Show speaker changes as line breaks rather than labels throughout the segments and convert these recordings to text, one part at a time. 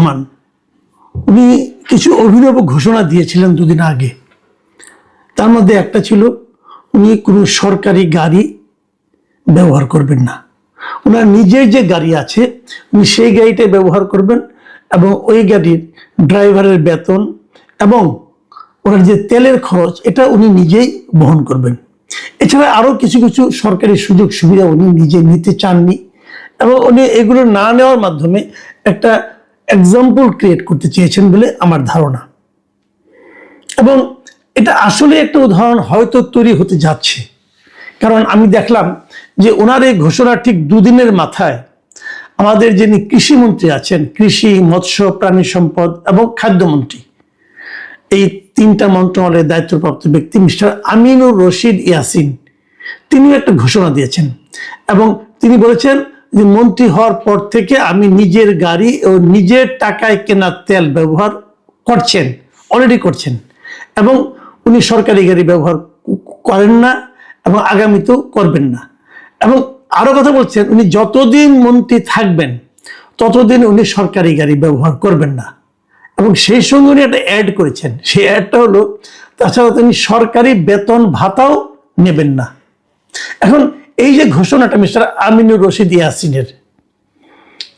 রহমান উনি কিছু অভিনব ঘোষণা দিয়েছিলেন দুদিন আগে। তার মধ্যে একটা ছিল উনি কোনো সরকারি গাড়ি ব্যবহার করবেন না। ওনার নিজের যে গাড়ি আছে উনি সেই গাড়িটা ব্যবহার করবেন এবং ওই গাড়ির ড্রাইভারের বেতন এবং ওনার যে তেলের খরচ এটা উনি নিজেই বহন করবেন। এছাড়া আরও কিছু কিছু সরকারি সুযোগ সুবিধা উনি নিজে নিতে চাননি এবং উনি এগুলো না নেওয়ার মাধ্যমে একটা এক্সাম্পল ক্রিয়েট করতে চেয়েছেন বলে আমার ধারণা। এবং এটা আসলে একটা উদাহরণ হয়তো তৈরি হতে যাচ্ছে, কারণ আমি দেখলাম যে ওনার এই ঘোষণা ঠিক দুদিনের মাথায় আমাদের যিনি কৃষিমন্ত্রী আছেন, কৃষি, মৎস্য, প্রাণী সম্পদ এবং খাদ্যমন্ত্রী, এই তিনটা মন্ত্রণালয়ের দায়িত্বপ্রাপ্ত ব্যক্তি মিস্টার আমিনুর রশিদ ইয়াসিন, তিনিও একটা ঘোষণা দিয়েছেন এবং তিনি বলেছেন যে মন্ত্রী হওয়ার পর থেকে আমি নিজের গাড়ি ও নিজের টাকায় কেনা তেল ব্যবহার করছেন, অলরেডি করছেন, এবং উনি সরকারি গাড়ি ব্যবহার করেন না এবং আগামীতেও করবেন না। এবং আরো কথা বলছেন উনি যতদিন মন্ত্রী থাকবেন ততদিন উনি সরকারি গাড়ি ব্যবহার করবেন না। এবং সেই সঙ্গে উনি একটা অ্যাড করেছেন, সেই অ্যাডটা হলো তাছাড়া তিনি সরকারি বেতন ভাতাও নেবেন না। এখন এই যে ঘোষণাটা মিস্টার আমিনুর রশিদ ইয়াসিনের,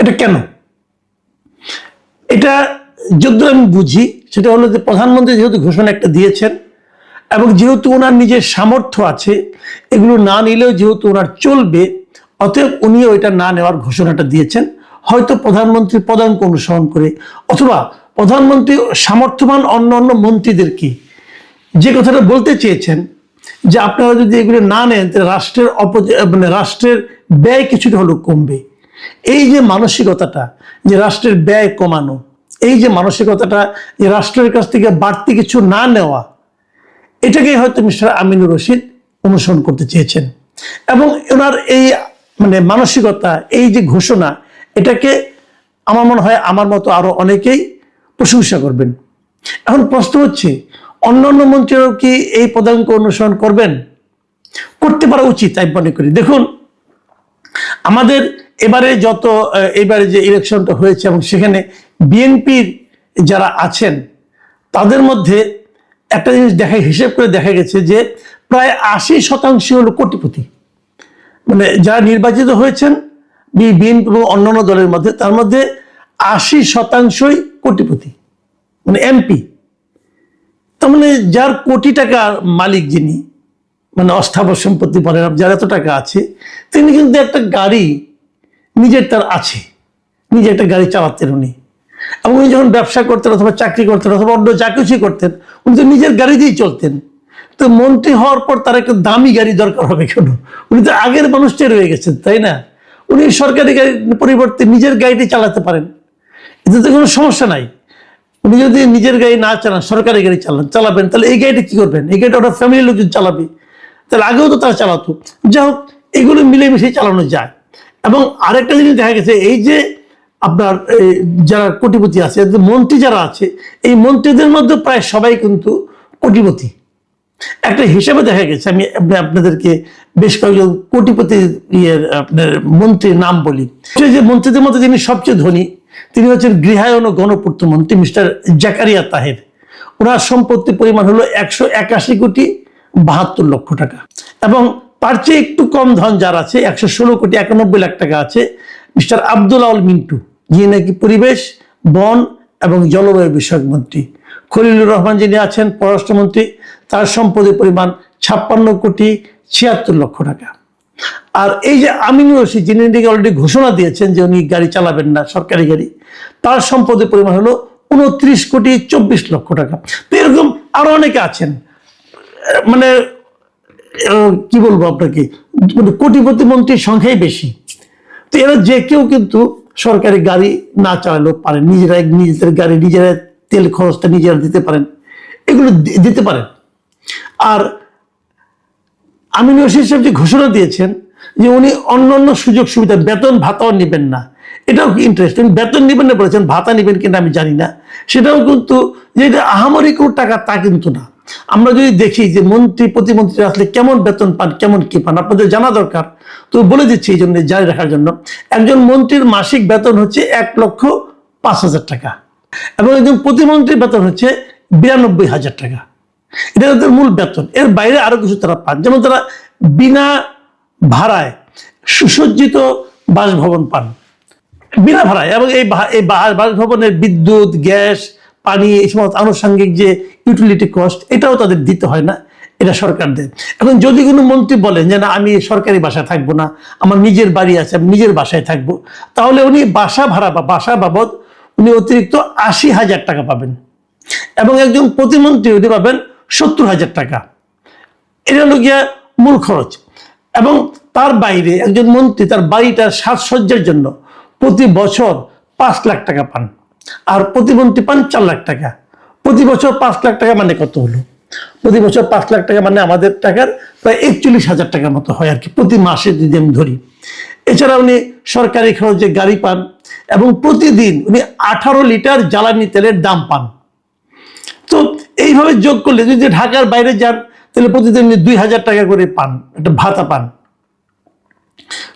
এটা কেন? এটা যদি আমি বুঝি সেটা হলো যে প্রধানমন্ত্রী যেহেতু ঘোষণা একটা দিয়েছেন এবং যেহেতু ওনার নিজের সামর্থ্য আছে, এগুলো না নিলেও যেহেতু ওনার চলবে, অতএব উনি ওইটা না নেওয়ার ঘোষণাটা দিয়েছেন। হয়তো প্রধানমন্ত্রীর পদাঙ্ক অনুসরণ করে অথবা প্রধানমন্ত্রী সামর্থ্যবান অন্য অন্য মন্ত্রীদেরকে যে কথাটা বলতে চেয়েছেন যে আপনারা যদি এগুলো না নেন তাহলে রাষ্ট্রের ব্যয় কিছুটা হলেও কমবে। এই যে মানসিকতাটা যে রাষ্ট্রের ব্যয় কমানো, এই যে মানসিকতাটা যে রাষ্ট্রের কাছ থেকে বাড়তি কিছু না নেওয়া, এটাকে হয়তো মিস্টার আমিনুর রশিদ অনুসরণ করতে চেয়েছেন। এবং ওনার এই মানসিকতা, এই যে ঘোষণা, এটাকে আমার মনে হয় আমার মতো আরো অনেকেই প্রশংসা করবেন। এখন প্রশ্ন হচ্ছে অন্যান্য মন্ত্রীরাও কি এই পদাঙ্ক অনুসরণ করবেন? করতে পারা উচিত আমি মনে করি। দেখুন, আমাদের এবারে যে ইলেকশনটা হয়েছে এবং সেখানে বিএনপির যারা আছেন তাদের মধ্যে একটা জিনিস হিসেব করে দেখা গেছে যে প্রায় 80% হলো কোটিপতি। যারা নির্বাচিত হয়েছেন বিএনপি এবং অন্যান্য দলের মধ্যে, তার মধ্যে 80%ই কোটিপতি, এমপি। তার যার কোটি টাকার মালিক, যিনি অস্থাবর সম্পত্তি বলেন, যার এত টাকা আছে, তিনি কিন্তু একটা গাড়ি নিজের তার আছে, নিজে একটা গাড়ি চালাতেন উনি। এবং উনি যখন ব্যবসা করতেন অথবা চাকরি করতেন অথবা অন্য যা কিছুই করতেন, উনি তো নিজের গাড়ি দিয়েই চলতেন। তো মন্ত্রী হওয়ার পর তার একটা দামি গাড়ি দরকার হবে কেন? উনি তো আগের মানুষটাই রয়ে গেছেন, তাই না? উনি সরকারি গাড়ির পরিবর্তে নিজের গাড়িটি চালাতে পারেন, এতে তো কোনো সমস্যা নাই। উনি যদি নিজের গাড়ি না চালান, সরকারি গাড়ি চালাবেন, তাহলে এই গাড়িটা কি করবেন? এই গাড়িটা ওটা ফ্যামিলির লোকজন চালাবে, তাহলে আগেও তো তারা চালাতো। যাই হোক, এগুলো মিলেমিশে চালানো যায়। এবং আরেকটা জিনিস দেখা গেছে, এই যে আপনার যারা কোটিপতি আছে, মন্ত্রী যারা আছে, এই মন্ত্রীদের মধ্যে প্রায় সবাই কিন্তু কোটিপতি। একটা হিসাবে দেখা গেছে, আমি আপনাদেরকে বেশ কয়েকজন কোটিপতি আপনার মন্ত্রীর নাম বলি। যে মন্ত্রীদের মধ্যে যিনি সবচেয়ে ধনী, তিনি হচ্ছেন গৃহায়ন ও গণপূর্ত মন্ত্রী মিস্টার জাকারিয়া তাহের। ওনার সম্পত্তির পরিমাণ হলো 181,72,00,000 টাকা। এবং তার চেয়ে একটু কম ধন যার আছে, 116,91,00,000 টাকা আছে মিস্টার আব্দুল আউল মিন্টু, যিনি নাকি পরিবেশ, বন এবং জলবায়ু বিষয়ক মন্ত্রী। খলিলুর রহমান যিনি আছেন পররাষ্ট্রমন্ত্রী, তার সম্পদের পরিমাণ 56,76,00,000 টাকা। আর এই যে আমিনুর রশিদ, যিনি অলরেডি ঘোষণা দিয়েছেন যে উনি গাড়ি চালাবেন না, সরকারি গাড়ি, তার সম্পদের পরিমাণ হলো 29,24,00,000 টাকা। তো এরকম আরো অনেকে আছেন, কি বলবো আপনাকে, কোটিপতি মন্ত্রীর সংখ্যাই বেশি। তো এরা যে কেউ কিন্তু সরকারি গাড়ি না চালালেও পারেন, নিজেদের গাড়ি, নিজেরা তেল খরচটা নিজেরা দিতে পারেন, এগুলো দিতে পারেন। আর আমিনুর রশিদ সাহেব যে ঘোষণা দিয়েছেন যে উনি অন্যান্য সুযোগ সুবিধা, বেতন ভাতাও নেবেন না, এটাও ইন্টারেস্টিং। বেতন নেবেন না বলেছেন, ভাতা নেবেন কিনা আমি জানি না, সেটাও কিন্তু যে এটা আহামরি কোনো টাকা তা কিন্তু না। আমরা যদি দেখি যে মন্ত্রী প্রতিমন্ত্রী আসলে কেমন বেতন পান, কেমন কি পান, আপনাদের জানা দরকার, তো বলে দিচ্ছি এই জন্য জারি রাখার জন্য। একজন মন্ত্রীর মাসিক বেতন হচ্ছে 1,00,000 5,000 টাকা, এবং একজন প্রতিমন্ত্রীর বেতন হচ্ছে 92,000 টাকা। এটা তাদের মূল বেতন। এর বাইরে আরো কিছু তারা পান, যেমন তারা বিনা ভাড়ায় সুসজ্জিত বাসভবন পান, বিনা ভাড়ায়। এবং এই বাসভবনের বিদ্যুৎ, গ্যাস, পানি, এই সমস্ত আনুষঙ্গিক যে ইউটিলিটি কস্ট, এটাও তাদের দিতে হয় না, এটা সরকার দেয়। এখন যদি কোনো মন্ত্রী বলেন যে না আমি সরকারি বাসায় থাকবো না, আমার নিজের বাড়ি আছে, আমি নিজের বাসায় থাকবো, তাহলে উনি বাসা ভাড়া বা বাসা বাবদ উনি অতিরিক্ত 80,000 টাকা পাবেন। এবং একজন প্রতিমন্ত্রী উনি পাবেন 70,000 টাকা। এটা হলো গিয়া মূল খরচ। এবং তার বাইরে একজন মন্ত্রী তার বাড়িটার সাজসজ্জার জন্য প্রতি বছর 5 লাখ টাকা পান, আর প্রতিমন্ত্রী পান 4 লাখ টাকা। প্রতি বছর 5 লাখ টাকা মানে কত হলো? প্রতি বছর 5 লাখ টাকা মানে আমাদের টাকার প্রায় 41,000 টাকার মতো হয় আর কি, প্রতি মাসে যদি আমি ধরি। এছাড়া উনি সরকারি খরচে গাড়ি পান, এবং প্রতিদিন উনি 18 লিটার জ্বালানি তেলের দাম পান। তো এইভাবে যোগ করলে যদি ঢাকার বাইরে যান, তাহলে প্রতিদিন 2,000 টাকা করে পান, একটা ভাতা পান।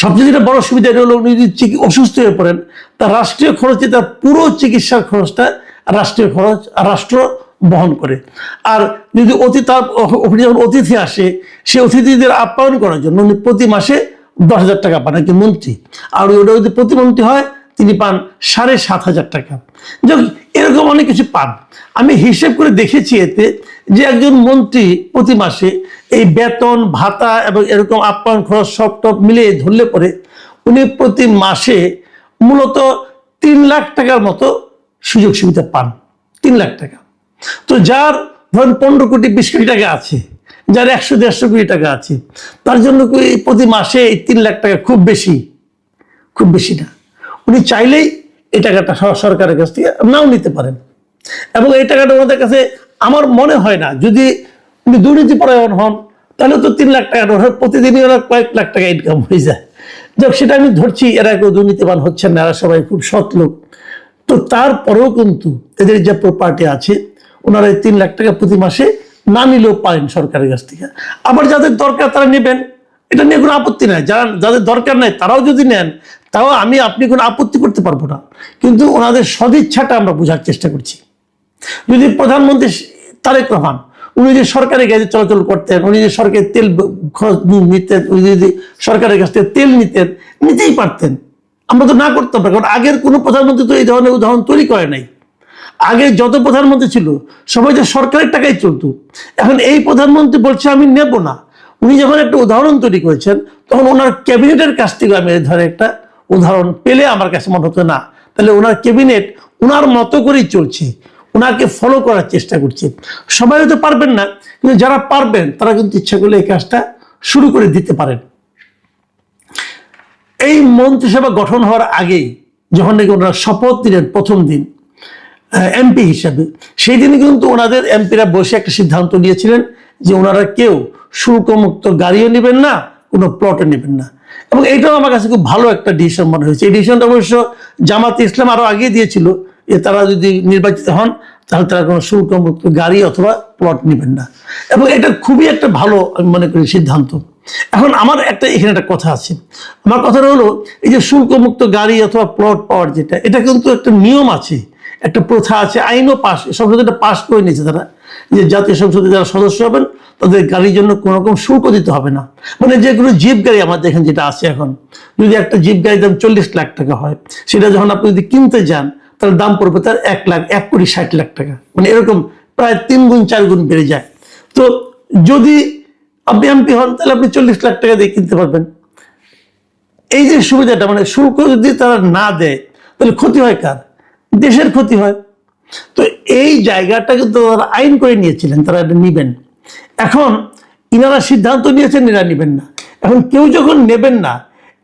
সবচেয়ে যেটা বড় সুবিধা হলো উনি যদি অসুস্থ হয়ে পড়েন, তার রাষ্ট্রীয় খরচে তার পুরো চিকিৎসার খরচটা রাষ্ট্রীয় খরচ রাষ্ট্র বহন করে। আর যদি যখন অতিথি আসে, সে অতিথিদের আপ্যায়ন করার জন্য উনি প্রতি মাসে 10,000 টাকা পান একজন মন্ত্রী। আর ওটা যদি প্রতিমন্ত্রী হয়, তিনি পান 7,500 টাকা। এরকম অনেক কিছু পান। আমি হিসেব করে দেখেছি এতে যে একজন মন্ত্রী প্রতি মাসে এই বেতন, ভাতা এবং এরকম আপ্যায়ন খরচ সব মিলিয়ে ধরলে পরে উনি প্রতি মাসে মূলত 3 লাখ টাকার মতো সুযোগ সুবিধা পান। 3 লাখ টাকা। তো যার ধরেন 15 কোটি 20 কোটি টাকা আছে, যার 100-150 কোটি টাকা আছে, তার জন্য প্রতি মাসে এই 3 লাখ টাকা খুব বেশি? খুব বেশি না। উনি চাইলেই এই টাকাটা সরকারের কাছ থেকে নাও নিতে পারেন। এবং এই টাকাটা ওনাদের কাছে আমার মনে হয় না, যদি উনি দুর্নীতি পরায়ণ হন, তাহলে তো 3 লাখ টাকা প্রতিদিনই ওরা কয়েক লাখ টাকা ইনকাম হয়ে যায়। যাক, সেটা আমি ধরছি, এরা কেউ দুর্নীতিবান হচ্ছেন না, এরা সবাই খুব সৎ লোক। তো তারপরেও কিন্তু এদের যে প্রপার্টি আছে, ওনারা 3 লাখ টাকা প্রতি মাসে না নিলেও পারেন সরকারের কাছ থেকে। আবার যাদের দরকার তারা নেবেন, এটা নিয়ে কোনো আপত্তি নাই। যাদের দরকার নাই তারাও যদি নেন, তাও আপনি কোনো আপত্তি করতে পারবো না। কিন্তু ওনাদের সদিচ্ছাটা আমরা বোঝার চেষ্টা করছি। যদি প্রধানমন্ত্রী তারেক রহমান উনি যে সরকারি গাড়ি চলাচল করতেন, উনি যে সরকারি তেল নিতেন, উনি যদি সরকারের কাছ থেকে তেল নিতেই পারতেন, আমরা তো না করতাম না। কারণ আগের কোনো প্রধানমন্ত্রী তো এই ধরনের উদাহরণ তৈরি করে নাই। আগে যত প্রধানমন্ত্রী ছিল সবাই যে সরকারের টাকাই চলতো। এখন এই প্রধানমন্ত্রী বলছে আমি নেব না। উনি যখন একটা উদাহরণ তৈরি করেছেন, তখন ওনার ক্যাবিনেটের কাছ থেকে আমি এই ধরনের একটা উদাহরণ পেলে আমার কাছে মনে হতো না, তাহলে ওনার ক্যাবিনেট ওনার মতো করেই চলছে, ওনাকে ফলো করার চেষ্টা করছে। সবাই হয়তো পারবেন না, কিন্তু যারা পারবেন তারা কিন্তু ইচ্ছা করলে এই কাজটা শুরু করে দিতে পারেন। এই মন্ত্রিসভা গঠন হওয়ার আগেই যখন নাকি ওনারা শপথ নিলেন প্রথম দিন এমপি হিসাবে, সেই দিনে কিন্তু ওনাদের এমপিরা বসে একটা সিদ্ধান্ত নিয়েছিলেন যে ওনারা কেউ শুল্কমুক্ত গাড়িও নেবেন না, কোনো প্লটও নেবেন না। এবং এইটাও আমার কাছে খুব ভালো একটা ডিসিশন মনে হয়েছে। এই ডিসিশনটা অবশ্য জামাতে ইসলাম আরো আগে দিয়েছিল যে তারা যদি নির্বাচিত হন, তাহলে তারা কোনো শুল্কমুক্ত গাড়ি অথবা প্লট নেবেন না। এবং এটা খুবই একটা ভালো আমি মনে করি সিদ্ধান্ত। এখন আমার এখানে একটা কথা আছে। আমার কথাটা হলো, এই যে শুল্কমুক্ত গাড়ি অথবা প্লট পাওয়ার যেটা, এটা কিন্তু একটা নিয়ম আছে, একটা প্রথা আছে, আইনও সংসদে পাশ করে নিয়েছে তারা, যে জাতীয় সংসদে যারা সদস্য হবেন তাদের গাড়ির জন্য কোনো রকম শুল্ক দিতে হবে না। মানে যেগুলো জিপ গাড়ি আমাদের এখানে যেটা আছে এখন, যদি একটা জিপ গাড়ির দাম 40 লাখ টাকা হয়, সেটা যখন আপনি যদি কিনতে যান তাহলে দাম পড়বে তার 1,60,00,000 টাকা। মানে এরকম প্রায় 3 গুণ 4 গুণ বেড়ে যায়। তো যদি আপনি এমপি হন, তাহলে আপনি 40 লাখ টাকা দিয়ে কিনতে পারবেন। এই যে সুবিধাটা, মানে শুল্ক যদি তারা না দেয়, তাহলে ক্ষতি হয় কার? দেশের ক্ষতি হয়। তো এই জায়গাটা কিন্তু তারা আইন করে নিয়েছিলেন, তারা এটা নিবেন। এখন ইনারা সিদ্ধান্ত নিয়েছেন এরা নিবেন না। এখন কেউ যখন নেবেন না,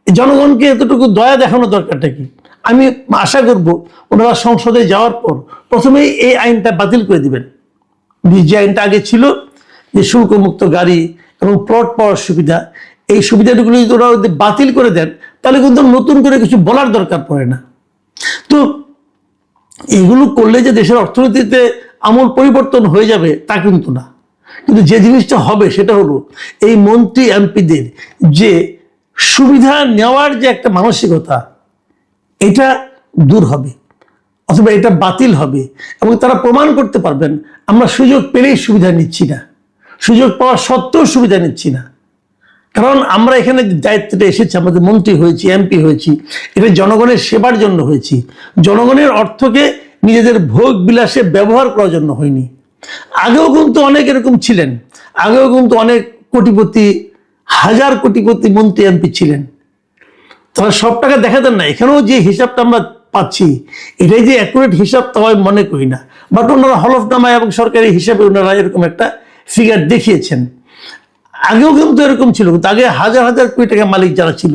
জনগণকে এতটুকু দয়া দেখানো দরকারটা কি? আমি আশা করব ওনারা সংসদে যাওয়ার পর প্রথমেই এই আইনটা বাতিল করে দিবেন। যে আইনটা আগে ছিল, যে শুল্কমুক্ত গাড়ি এবং প্লট পাওয়ার সুবিধা, এই সুবিধাগুলো যদি ওরা বাতিল করে দেন, তাহলে কিন্তু নতুন করে কিছু বলার দরকার পড়ে না। তো এগুলো করলে যে দেশের অর্থনীতিতে আমূল পরিবর্তন হয়ে যাবে তা কিন্তু না। কিন্তু যে জিনিসটা হবে সেটা হলো, এই মন্ত্রী এমপিদের যে সুবিধা নেওয়ার যে একটা মানসিকতা, এটা দূর হবে। অথবা এটা বাতিল হবে, এবং তারা প্রমাণ করতে পারবেন আমরা সুযোগ পেলেই সুবিধা নিচ্ছি না, সুযোগ পাওয়া সত্ত্বেও সুবিধা নিচ্ছি না। কারণ আমরা এখানে দায়িত্বটা এসেছি, আমাদের মন্ত্রী হয়েছি, এমপি হয়েছি, এটা জনগণের সেবার জন্য হয়েছি। জনগণের অর্থকে নিজেদের ভোগ বিলাসে ব্যবহার করার জন্য হয়নি। আগেও কিন্তু অনেক এরকম ছিলেন, আগেও কিন্তু অনেক কোটিপতি, হাজার কোটিপতি মন্ত্রী এমপি ছিলেন, তারা সব টাকা দেখাতেন না। এখানেও যে হিসাবটা আমরা পাচ্ছি এটাই যে অ্যাকুরেট হিসাব তা আমি মনে করি না, বাট ওনারা হলফনামায় এবং সরকারি হিসাবে ওনারা এরকম একটা ফিগার দেখিয়েছেন। আগেও কিন্তু এরকম ছিল, কিন্তু আগে হাজার হাজার কোটি টাকা মালিক যারা ছিল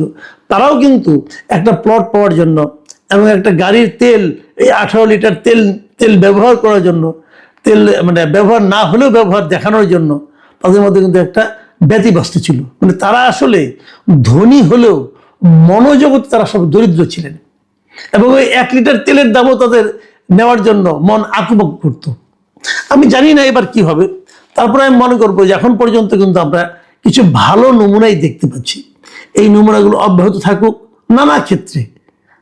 তারাও কিন্তু একটা প্লট পাওয়ার জন্য এবং একটা গাড়ির তেল, এই 18 লিটার তেল ব্যবহার করার জন্য, তেল মানে ব্যবহার না হলেও ব্যবহার দেখানোর জন্য তাদের মধ্যে কিন্তু একটা ব্যতিব্যস্ত ছিল। মানে তারা আসলে ধনী হলেও মনোজগতে তারা সব দরিদ্র ছিলেন, এবং ওই 1 লিটার তেলের দামও তাদের নেওয়ার জন্য মন আকুপাকু করত। আমি জানি না এবার কি হবে, তারপরে আমি মনে করবো যে এখন পর্যন্ত কিন্তু আমরা কিছু ভালো নমুনাই দেখতে পাচ্ছি। এই নমুনাগুলো অব্যাহত থাকুক নানা ক্ষেত্রে,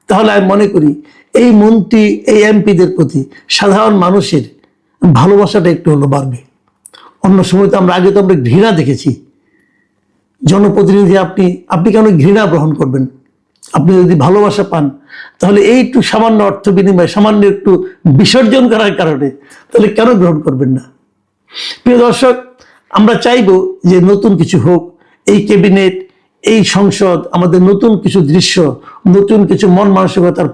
তাহলে আমি মনে করি এই মন্ত্রী, এই এমপিদের প্রতি সাধারণ মানুষের ভালোবাসাটা একটু হলো বাড়বে। অন্য সময় তো আগে তো আমরা ঘৃণা দেখেছি। জনপ্রতিনিধি আপনি কেন ঘৃণা গ্রহণ করবেন? আপনি যদি ভালোবাসা পান তাহলে এই একটু সামান্য অর্থ বিনিময়, সামান্য একটু বিসর্জন করার কারণে তাহলে কেন গ্রহণ করবেন না? প্রিয় দর্শক, আমরা চাইব যে নতুন কিছু হোক, এই ক্যাবিনেট, এই সংসদ আমাদের নতুন কিছু দৃশ্য, নতুন কিছু মন মানসিকতার